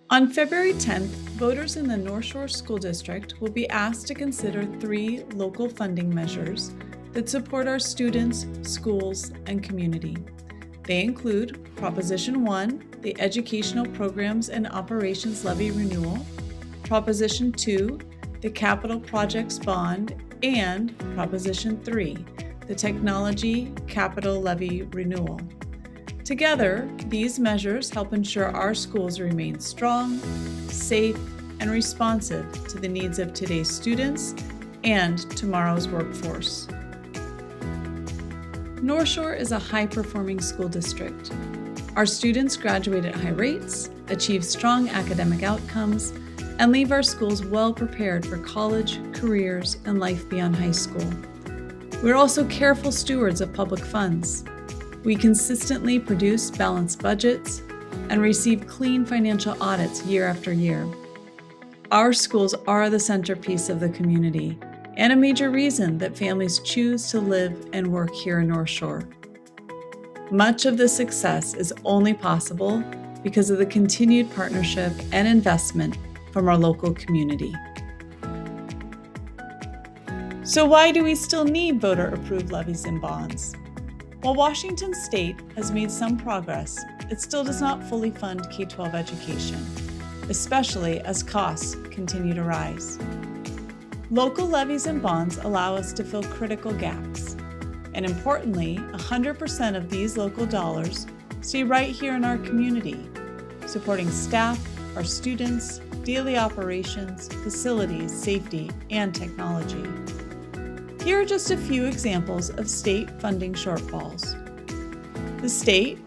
On February 10th, voters in the Northshore School District will be asked to consider 3 local funding measures that support our students, schools, and community. They include Proposition 1, the Educational Programs and Operations Levy Renewal, Proposition 2, the Capital Projects Bond, and Proposition 3, the Technology Capital Levy Renewal. Together, these measures help ensure our schools remain strong, safe, and responsive to the needs of today's students and tomorrow's workforce. Northshore is a high-performing school district. Our students graduate at high rates, achieve strong academic outcomes, and leave our schools well prepared for college, careers, and life beyond high school. We're also careful stewards of public funds. We consistently produce balanced budgets and receive clean financial audits year after year. Our schools are the centerpiece of the community and a major reason that families choose to live and work here in Northshore. Much of this success is only possible because of the continued partnership and investment from our local community. So why do we still need voter-approved levies and bonds? While Washington State has made some progress, it still does not fully fund K-12 education, especially as costs continue to rise. Local levies and bonds allow us to fill critical gaps, and importantly, 100% of these local dollars stay right here in our community, supporting staff, our students, daily operations, facilities, safety, and technology. Here are just a few examples of state funding shortfalls. The state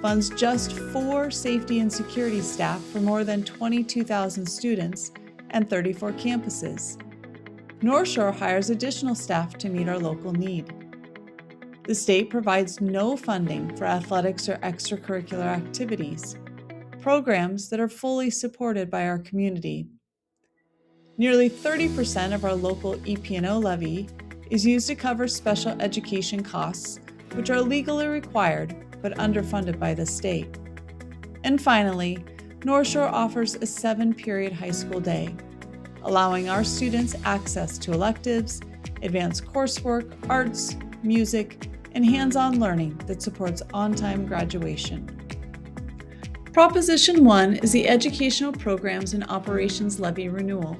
funds just 4 safety and security staff for more than 22,000 students and 34 campuses. Northshore hires additional staff to meet our local need. The state provides no funding for athletics or extracurricular activities, programs that are fully supported by our community. Nearly 30% of our local EP&O levy is used to cover special education costs, which are legally required but underfunded by the state. And finally, Northshore offers a 7-period high school day, allowing our students access to electives, advanced coursework, arts, music, and hands-on learning that supports on-time graduation. Proposition 1 is the Educational Programs and Operations Levy Renewal.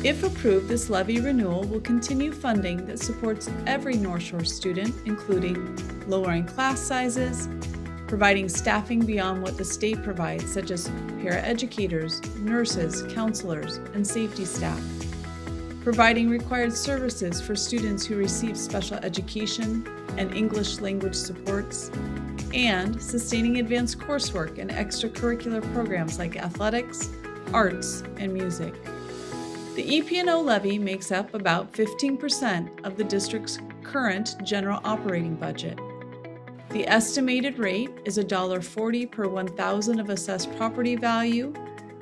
If approved, this levy renewal will continue funding that supports every Northshore student, including lowering class sizes, providing staffing beyond what the state provides, such as paraeducators, nurses, counselors, and safety staff, providing required services for students who receive special education and English language supports, and sustaining advanced coursework and extracurricular programs like athletics, arts, and music. The EP&O levy makes up about 15% of the district's current general operating budget. The estimated rate is $1.40 per 1,000 of assessed property value,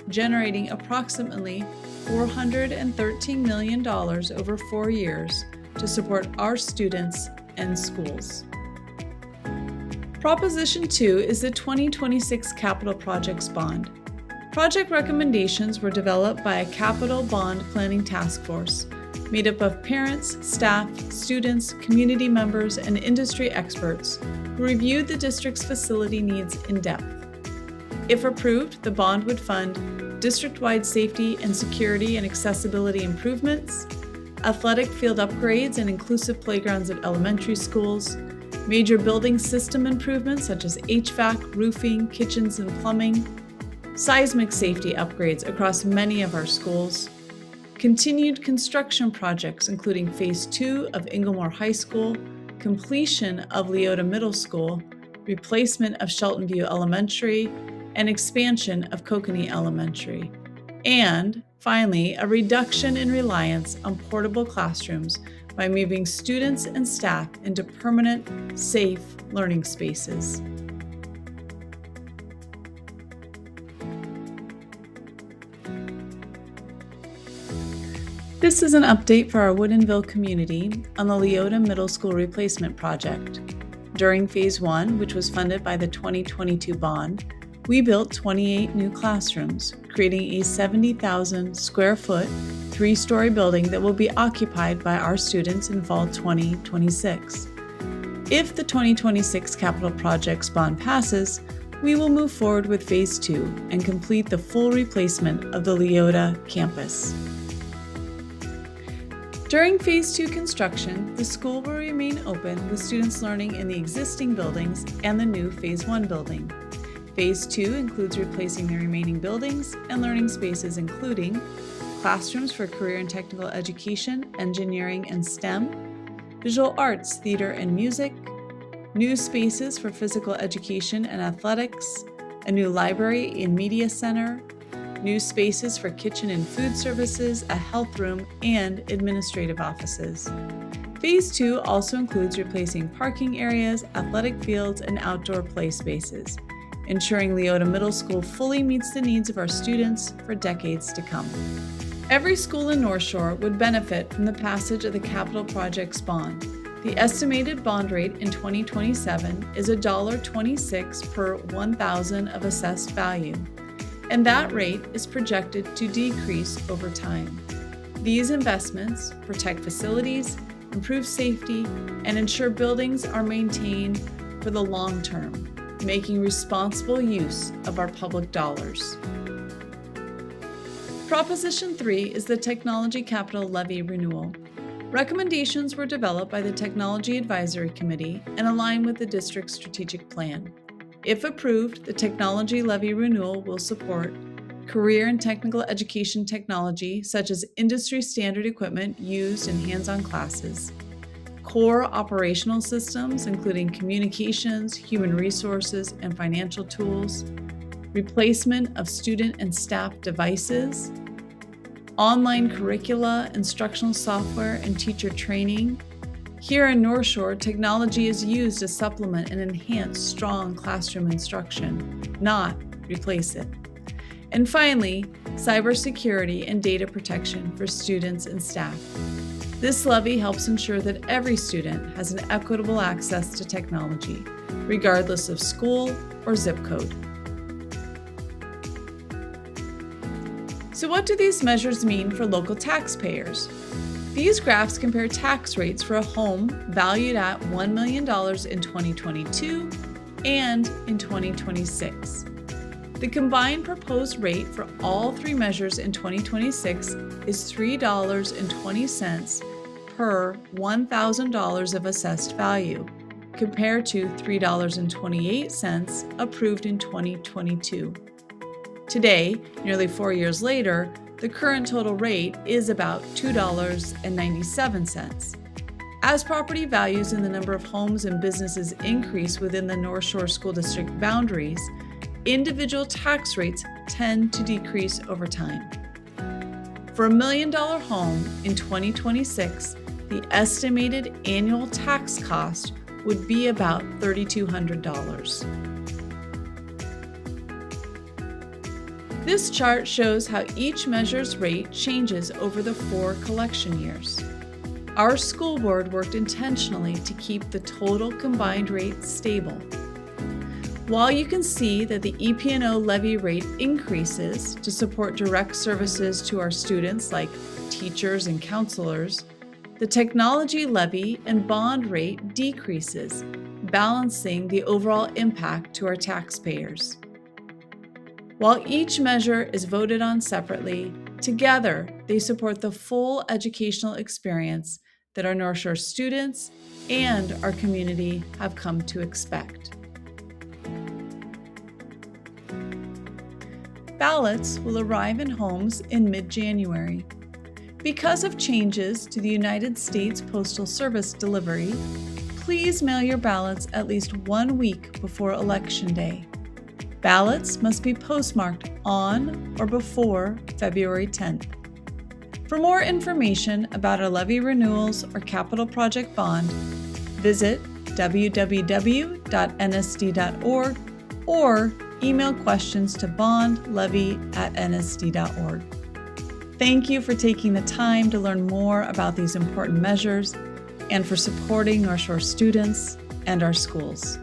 generating approximately $413 million over 4 years to support our students and schools. Proposition 2 is the 2026 Capital Projects Bond. Project recommendations were developed by a capital bond planning task force made up of parents, staff, students, community members, and industry experts who reviewed the district's facility needs in depth. If approved, the bond would fund district-wide safety and security and accessibility improvements, athletic field upgrades and inclusive playgrounds at elementary schools, major building system improvements such as HVAC, roofing, kitchens, and plumbing, seismic safety upgrades across many of our schools, continued construction projects including Phase 2 of Inglemoor High School, completion of Leota Middle School, replacement of Shelton View Elementary, and expansion of Kokanee Elementary, and finally, a reduction in reliance on portable classrooms by moving students and staff into permanent, safe learning spaces. This is an update for our Woodinville community on the Leota Middle School replacement project. During Phase 1, which was funded by the 2022 bond, We built 28 new classrooms, creating a 70,000 square foot, 3-story building that will be occupied by our students in fall 2026. If the 2026 capital projects bond passes, we will move forward with Phase 2 and complete the full replacement of the Leota campus. During Phase 2 construction, the school will remain open with students learning in the existing buildings and the new Phase 1 building. Phase 2 includes replacing the remaining buildings and learning spaces including classrooms for career and technical education, engineering and STEM, visual arts, theater and music, new spaces for physical education and athletics, a new library and media center, new spaces for kitchen and food services, a health room, and administrative offices. Phase 2 also includes replacing parking areas, athletic fields, and outdoor play spaces, ensuring Leota Middle School fully meets the needs of our students for decades to come. Every school in Northshore would benefit from the passage of the capital projects bond. The estimated bond rate in 2027 is $1.26 per 1,000 of assessed value, and that rate is projected to decrease over time. These investments protect facilities, improve safety, and ensure buildings are maintained for the long term, making responsible use of our public dollars. Proposition 3 is the Technology Capital Levy Renewal. Recommendations were developed by the Technology Advisory Committee and align with the district's strategic plan. If approved, the Technology Levy Renewal will support career and technical education technology, such as industry standard equipment used in hands-on classes, core operational systems, including communications, human resources, and financial tools, replacement of student and staff devices, online curricula, instructional software, and teacher training. Here in Northshore, technology is used to supplement and enhance strong classroom instruction, not replace it. And finally, cybersecurity and data protection for students and staff. This levy helps ensure that every student has an equitable access to technology, regardless of school or zip code. So what do these measures mean for local taxpayers? These graphs compare tax rates for a home valued at $1 million in 2022 and in 2026. The combined proposed rate for all three measures in 2026 is $3.20 per $1,000 of assessed value, compared to $3.28 approved in 2022. Today, nearly 4 years later, the current total rate is about $2.97. As property values and the number of homes and businesses increase within the Northshore School District boundaries, individual tax rates tend to decrease over time. For a $1 million home in 2026, the estimated annual tax cost would be about $3,200. This chart shows how each measure's rate changes over the 4 collection years. Our school board worked intentionally to keep the total combined rate stable. While you can see that the EP&O levy rate increases to support direct services to our students like teachers and counselors, the technology levy and bond rate decreases, balancing the overall impact to our taxpayers. While each measure is voted on separately, together they support the full educational experience that our Northshore students and our community have come to expect. Ballots will arrive in homes in mid-January. Because of changes to the United States Postal Service delivery, please mail your ballots at least 1 week before Election Day. Ballots must be postmarked on or before February 10th. For more information about our levy renewals or capital project bond, visit www.nsd.org or email questions to bondlevy@nsd.org. Thank you for taking the time to learn more about these important measures and for supporting Northshore students and our schools.